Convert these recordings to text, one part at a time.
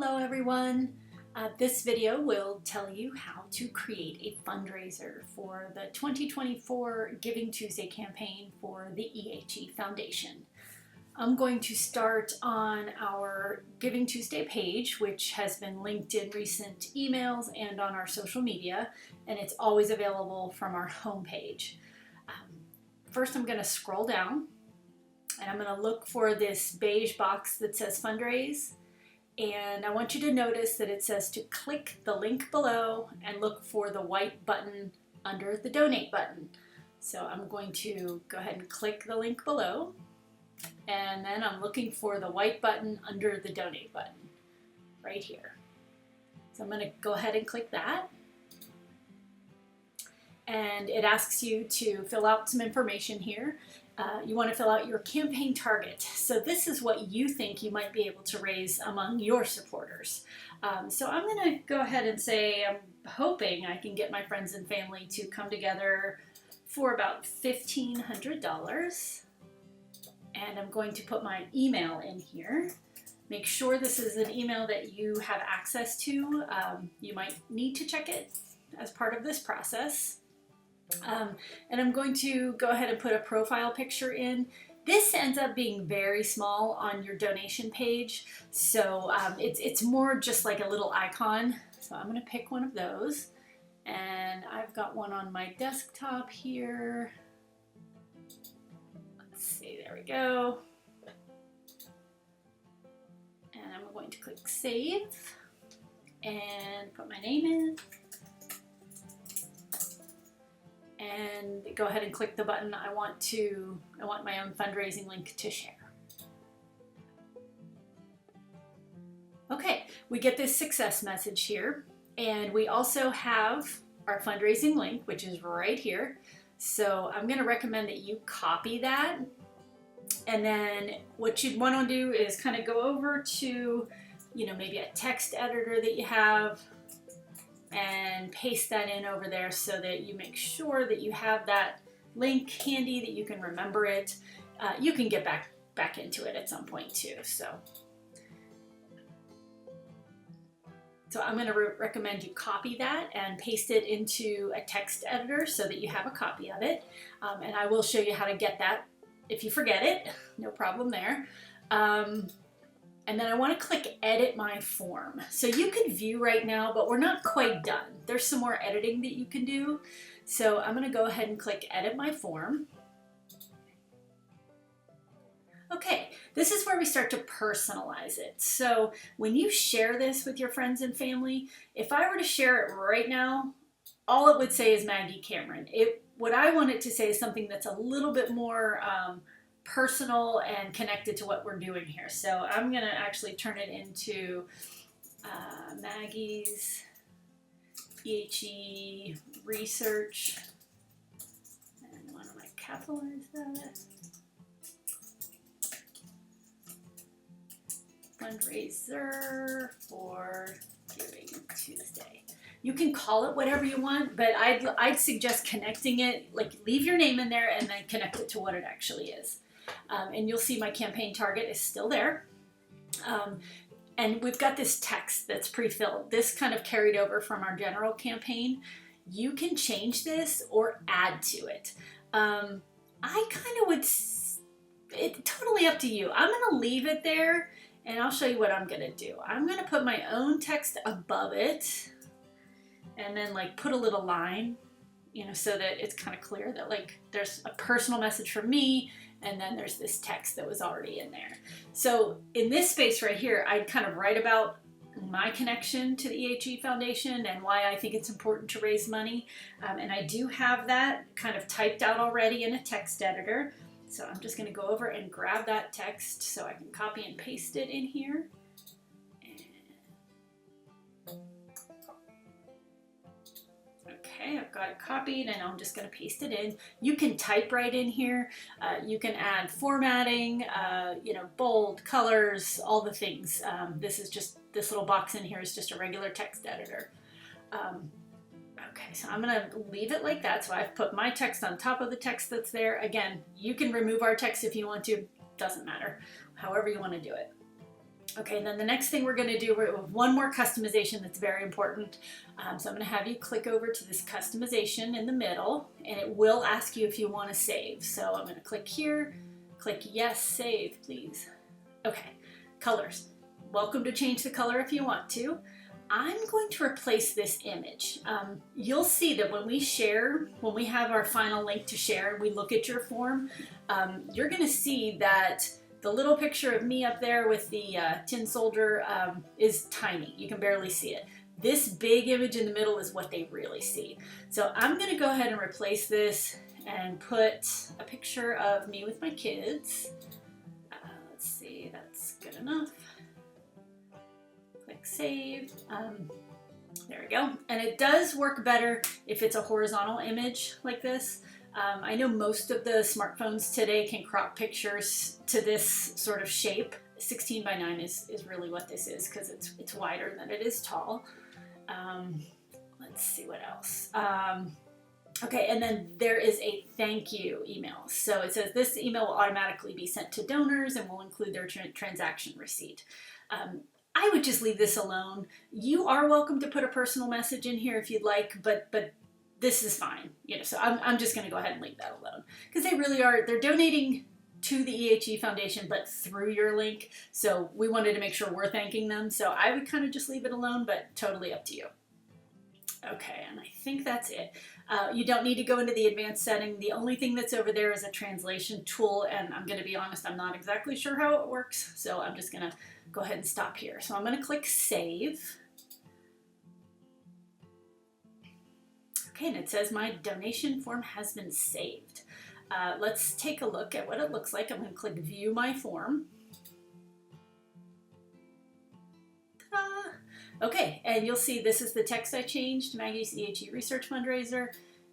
Hello everyone. This video will tell you how to create a fundraiser for the 2024 Giving Tuesday campaign for the EHE Foundation. I'm going to start on our Giving Tuesday page, which has been linked in recent emails and on our social media, and it's always available from our homepage. First, I'm going to scroll down and I'm going to look for this beige box that says fundraise. And I want you to notice that it says to click the link below and look for the white button under the donate button. So I'm going to go ahead and click the link below, and then I'm looking for the white button under the donate button right here. So I'm going to go ahead and click that. And it asks you to fill out some information here. You want to fill out your campaign target. So this is what you think you might be able to raise among your supporters. So I'm going to go ahead and say I'm hoping I can get my friends and family to come together for about $1,500. And I'm going to put my email in here. Make sure this is an email that you have access to. You might need to check it as part of this process. And I'm going to go ahead and put a profile picture in. This ends up being very small on your donation page, so it's more just like a little icon. So I'm going to pick one of those, and I've got one on my desktop here. Let's see, there we go. And I'm going to click save and put my name in. And go ahead and click the button I want my own fundraising link to share. Okay, we get this success message here, and we also have our fundraising link, which is right here. So I'm going to recommend that you copy that, and then what you'd want to do is kind of go over to, maybe a text editor that you have, and paste that in over there so that you make sure that you have that link handy, that you can remember it. You can get back into it at some point too. So I'm going to recommend you copy that and paste it into a text editor so that you have a copy of it. And I will show you how to get that if you forget it. No problem there. And then I want to click edit my form. So you can view right now, but we're not quite done. There's some more editing that you can do. So I'm going to go ahead and click edit my form. Okay, this is where we start to personalize it. So when you share this with your friends and family, if I were to share it right now, all it would say is Maggie Cameron. What I want it to say is something that's a little bit more personal and connected to what we're doing here. So I'm going to actually turn it into Maggie's EHE research. And why don't I capitalize that? Fundraiser for Giving Tuesday. You can call it whatever you want, but I'd suggest connecting it, like leave your name in there and then connect it to what it actually is. And you'll see my campaign target is still there. And we've got this text that's pre-filled. This kind of carried over from our general campaign. You can change this or add to it. I kind of it's totally up to you. I'm going to leave it there, and I'll show you what I'm going to do. I'm going to put my own text above it, and then put a little line, so that it's kind of clear that there's a personal message from me, and then there's this text that was already in there. So in this space right here, I'd kind of write about my connection to the EHE Foundation and why I think it's important to raise money. And I do have that kind of typed out already in a text editor. So I'm just going to go over and grab that text so I can copy and paste it in here. Okay, I've got it copied, and I'm just going to paste it in. You can type right in here. You can add formatting, bold, colors, all the things. This little box in here is just a regular text editor. Okay, so I'm going to leave it like that. So I've put my text on top of the text that's there. Again, you can remove our text if you want to. Doesn't matter. However you want to do it. Okay, and then the next thing we're going to do, we have one more customization that's very important. So I'm going to have you click over to this customization in the middle, and it will ask you if you want to save. So I'm going to click here, click yes, save, please. Okay, colors. Welcome to change the color if you want to. I'm going to replace this image. You'll see that when we share, when we have our final link to share, and we look at your form, you're going to see that the little picture of me up there with the tin soldier is tiny. You can barely see it. This big image in the middle is what they really see. So I'm going to go ahead and replace this and put a picture of me with my kids. Let's see, that's good enough. Click save. There we go. And it does work better if it's a horizontal image like this. I know most of the smartphones today can crop pictures to this sort of shape. 16 by 9 is really what this is because it's wider than it is tall. Let's see what else. Okay, and then there is a thank you email. So it says this email will automatically be sent to donors and will include their transaction receipt. I would just leave this alone. You are welcome to put a personal message in here if you'd like, but this is fine, so I'm just going to go ahead and leave that alone because they really are, they're donating to the EHE Foundation, but through your link. So we wanted to make sure we're thanking them. So I would kind of just leave it alone, but totally up to you. Okay, and I think that's it. You don't need to go into the advanced setting. The only thing that's over there is a translation tool, and I'm going to be honest, I'm not exactly sure how it works. So I'm just going to go ahead and stop here. So I'm going to click save. Okay, and it says my donation form has been saved. Let's take a look at what it looks like. I'm going to click view my form. Ta-da! Okay, and you'll see this is the text I changed, Maggie's EHE Research Fundraiser.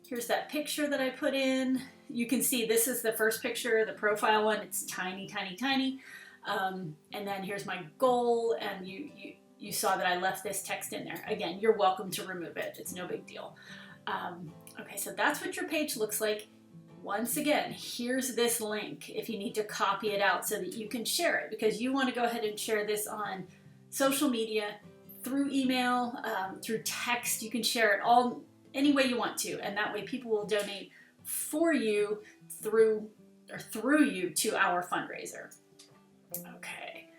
Here's that picture that I put in. You can see this is the first picture, the profile one. It's tiny, tiny, tiny. And then here's my goal, and you saw that I left this text in there. Again, you're welcome to remove it. It's no big deal. Okay, so that's what your page looks like. Once again, here's this link if you need to copy it out so that you can share it, because you want to go ahead and share this on social media, through email, through text. You can share it all any way you want to, and that way people will donate for you through you to our fundraiser. Okay.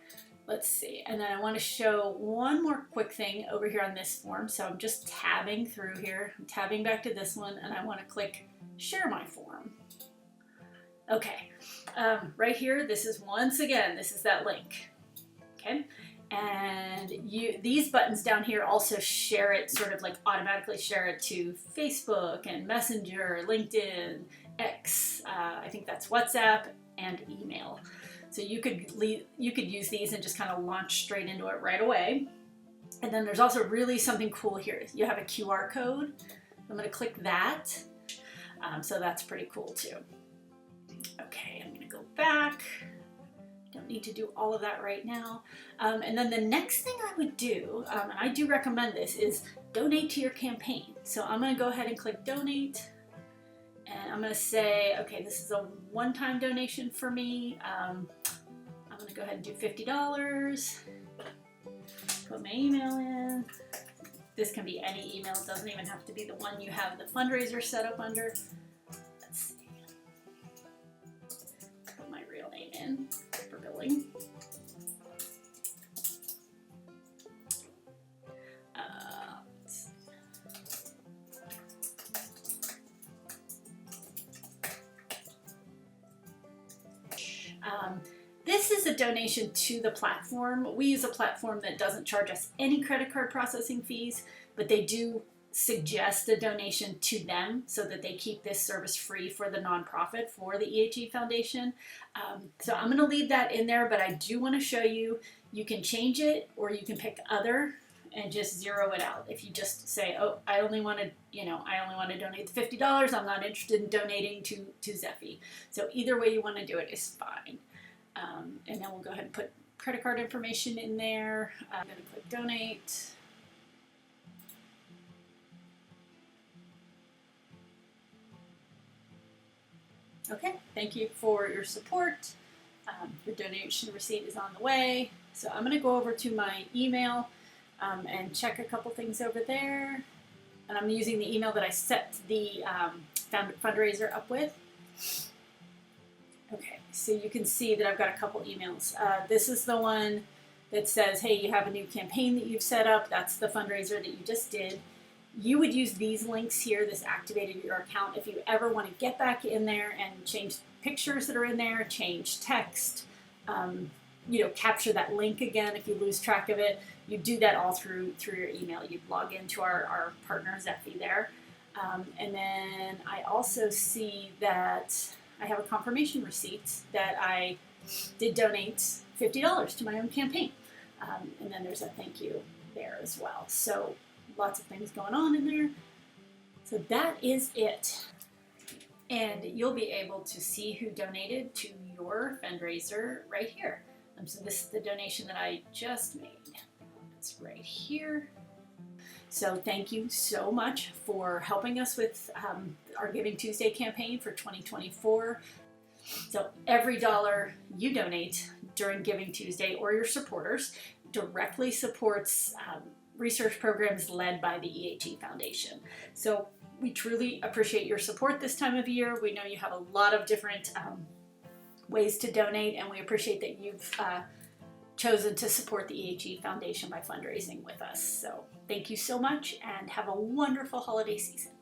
Let's see, and then I want to show one more quick thing over here on this form. So I'm just tabbing through here. I'm tabbing back to this one, and I want to click share my form. Okay, right here, this is that link. Okay, and these buttons down here also share it, sort of like automatically share it to Facebook and Messenger, LinkedIn, X, I think that's WhatsApp, and email. So you could use these and just kind of launch straight into it right away. And then there's also really something cool here. You have a QR code. I'm going to click that. So that's pretty cool too. Okay, I'm going to go back. Don't need to do all of that right now. And then the next thing I would do, and I do recommend this, is donate to your campaign. So I'm going to go ahead and click donate. And I'm going to say, okay, this is a one-time donation for me. I'm going to go ahead and do $50. Put my email in. This can be any email. It doesn't even have to be the one you have the fundraiser set up under. Let's see. Put my real name in for billing. This is a donation to the platform. We use a platform that doesn't charge us any credit card processing fees, but they do suggest a donation to them so that they keep this service free for the nonprofit, for the EHE Foundation. So I'm going to leave that in there, but I do want to show you, you can change it or you can pick other and just zero it out. If you just say, oh, I only want to donate the $50. I'm not interested in donating to Zeffy. So either way you want to do it is fine. And then we'll go ahead and put credit card information in there. I'm going to click donate. Okay, thank you for your support. Your donation receipt is on the way. So I'm gonna go over to my email and check a couple things over there. And I'm using the email that I set the fundraiser up with. Okay, so you can see that I've got a couple emails. This is the one that says, hey, you have a new campaign that you've set up. That's the fundraiser that you just did. You would use these links here. This activated your account. If you ever want to get back in there and change pictures that are in there, change text, capture that link again if you lose track of it, you do that all through your email. You log into our partner Zephy there. And then I also see that I have a confirmation receipt that I did donate $50 to my own campaign. And then there's a thank you there as well. So lots of things going on in there. So that is it. And you'll be able to see who donated to your fundraiser right here. So this is the donation that I just made. It's right here. So thank you so much for helping us with our Giving Tuesday campaign for 2024. So every dollar you donate during Giving Tuesday, or your supporters, directly supports research programs led by the EHE Foundation. So we truly appreciate your support this time of year. We know you have a lot of different ways to donate, and we appreciate that you've chosen to support the EHE Foundation by fundraising with us. So thank you so much, and have a wonderful holiday season.